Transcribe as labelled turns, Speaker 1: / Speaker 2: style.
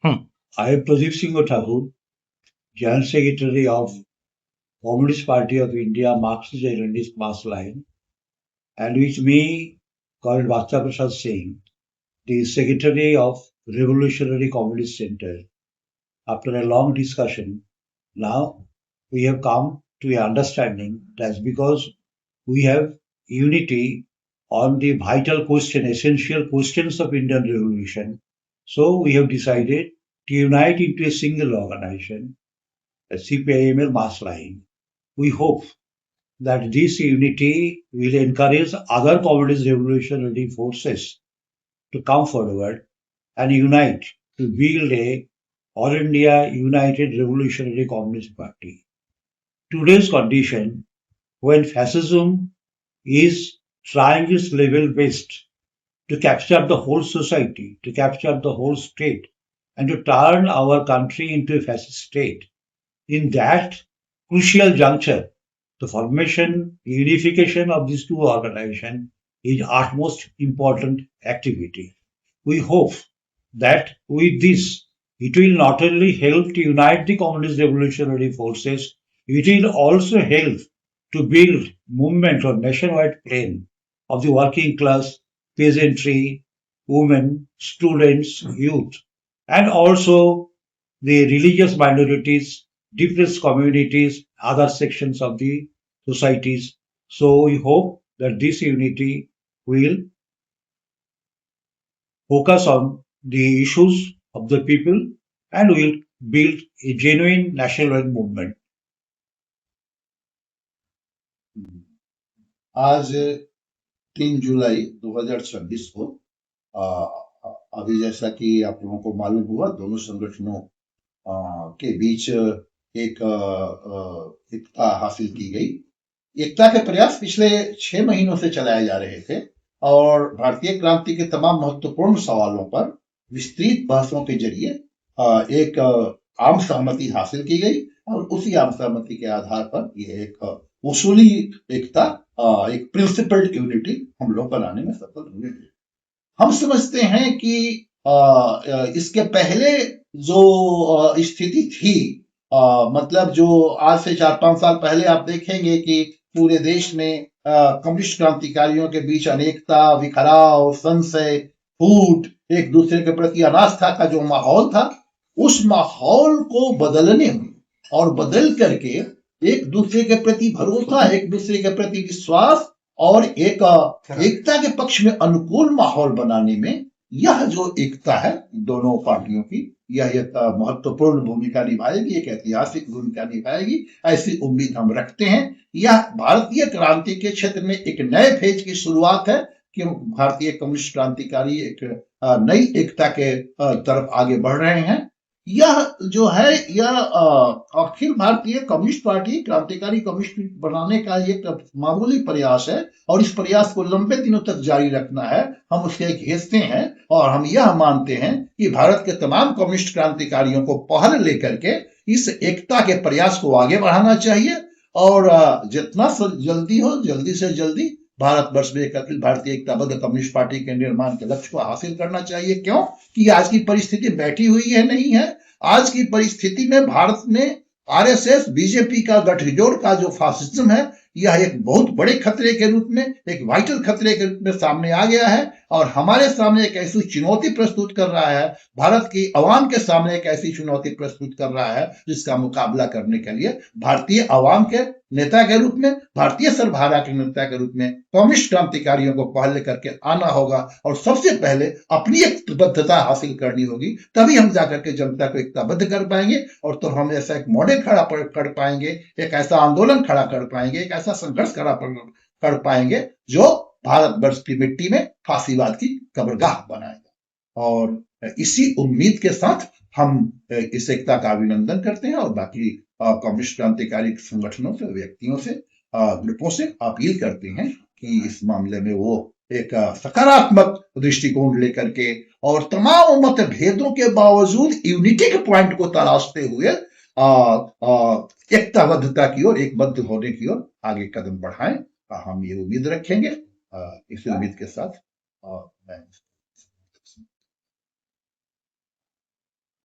Speaker 1: I am Pradeep Singh Thakur, General Secretary of Communist Party of India, Marxist-Leninist Mass Line, and with me, Colonel Bhaskar Prasad Singh, the Secretary of Revolutionary Communist Center. After a long discussion, now we have come to an understanding that's because we have unity on the vital question, essential questions of Indian revolution. So we have decided to unite into a single organization, a CPIML mass line. We hope that this unity will encourage other communist revolutionary forces to come forward and unite to build a All India United Revolutionary Communist Party. Today's condition, when fascism is trying its level best to capture the whole society, to capture the whole state, and to turn our country into a fascist state, in that crucial juncture, the formation, unification of these two organizations is utmost important activity. We hope that with this, it will not only help to unite the communist revolutionary forces, it will also help to build movement on nationwide plane of the working class, peasantry, women, students, youth, and also the religious minorities, different communities, other sections of the societies. So we hope that this unity will focus on the issues of the people and will build a genuine national movement.
Speaker 2: आज 3 जुलाई 2026 को अभी जैसा कि आप लोगों को मालूम हुआ, दोनों संगठनों के बीच एक एकता हासिल की गई। एकता के प्रयास पिछले 6 महीनों से चलाए जा रहे थे और भारतीय क्रांति के तमाम महत्वपूर्ण सवालों पर विस्तृत बहसों के जरिए एक आम सहमति हासिल की गई और उसी आम सहमति के आधार पर यह एक उसूली एकता, एक प्रिंसिपल्ड यूनिटी हम लोग बनाने में सफल हुए हैं। हम समझते हैं कि इसके पहले जो स्थिति थी, मतलब जो आज से 4-5 साल पहले आप देखेंगे कि पूरे देश में कम्युनिस्ट क्रांतिकारियों के बीच अनेकता, विखराव, संशय, फूट, एक दूसरे के प्रति अनास्था का जो माहौल था, उस माहौल को बदलने में और बदल करके एक दूसरे के प्रति भरोसा, एक दूसरे के प्रति विश्वास और एक एकता के पक्ष में अनुकूल माहौल बनाने में यह जो एकता है दोनों पार्टियों की, यह एक महत्वपूर्ण भूमिका निभाएगी, एक ऐतिहासिक भूमिका निभाएगी, ऐसी उम्मीद हम रखते हैं। यह भारतीय क्रांति के क्षेत्र में एक नए फेज की शुरुआत है कि भारतीय कम्युनिस्ट क्रांतिकारी एक नई एकता के तरफ आगे बढ़ रहे हैं। यह जो है, यह अखिल भारतीय कम्युनिस्ट पार्टी, क्रांतिकारी कम्युनिस्ट बनाने का एक मामूली प्रयास है और इस प्रयास को लंबे दिनों तक जारी रखना है। हम उसके एक हिस्से हैं और हम यह मानते हैं कि भारत के तमाम कम्युनिस्ट क्रांतिकारियों को पहल लेकर के इस एकता के प्रयास को आगे बढ़ाना चाहिए और जितना जल्दी हो, जल्दी से जल्दी भारतवर्ष में एक अखिल भारतीय एकताबद्ध कम्युनिस्ट पार्टी के निर्माण के लक्ष्य को हासिल करना चाहिए। क्यों कि आज की परिस्थिति बैठी हुई है नहीं है। आज की परिस्थिति में भारत में आरएसएस, बीजेपी का गठजोड़ का जो फासिज्म है, यह एक बहुत बड़े खतरे के रूप में, एक वाइटल खतरे के रूप में सामने आ गया है और हमारे सामने एक ऐसी चुनौती प्रस्तुत कर रहा है, भारत की आवाम के सामने एक ऐसी चुनौती प्रस्तुत कर रहा है जिसका मुकाबला करने के लिए भारतीय आवाम के नेता के रूप में, भारतीय सरधारा के नेता के रूप में कम्युनिस्ट क्रांतिकारियों को पहल करके आना होगा और सबसे पहले अपनी एकताबद्धता हासिल करनी होगी। तभी हम जाकर के जनता को एकताबद्ध कर पाएंगे और तो हम ऐसा एक मॉडल खड़ा कर पाएंगे, एक ऐसा आंदोलन खड़ा कर पाएंगे, एक ऐसा संघर्ष खड़ा कर पाएंगे जो भारतवर्ष की मिट्टी में फांसीवाद की कब्रगाह बनाएगा। और इसी उम्मीद के साथ हम इस एकता का अभिनंदन करते हैं और बाकी कम्युनिस्ट क्रांतिकारी संगठनों से, व्यक्तियों से, ग्रुपों से अपील करते हैं कि इस मामले में वो एक सकारात्मक दृष्टिकोण लेकर के और तमाम मतभेदों के बावजूद यूनिटी के पॉइंट को तलाशते हुए एकताबद्धता की ओर, एकबद्ध होने की ओर आगे कदम बढ़ाएं। हम ये उम्मीद रखेंगे। इसी उम्मीद के साथ मैं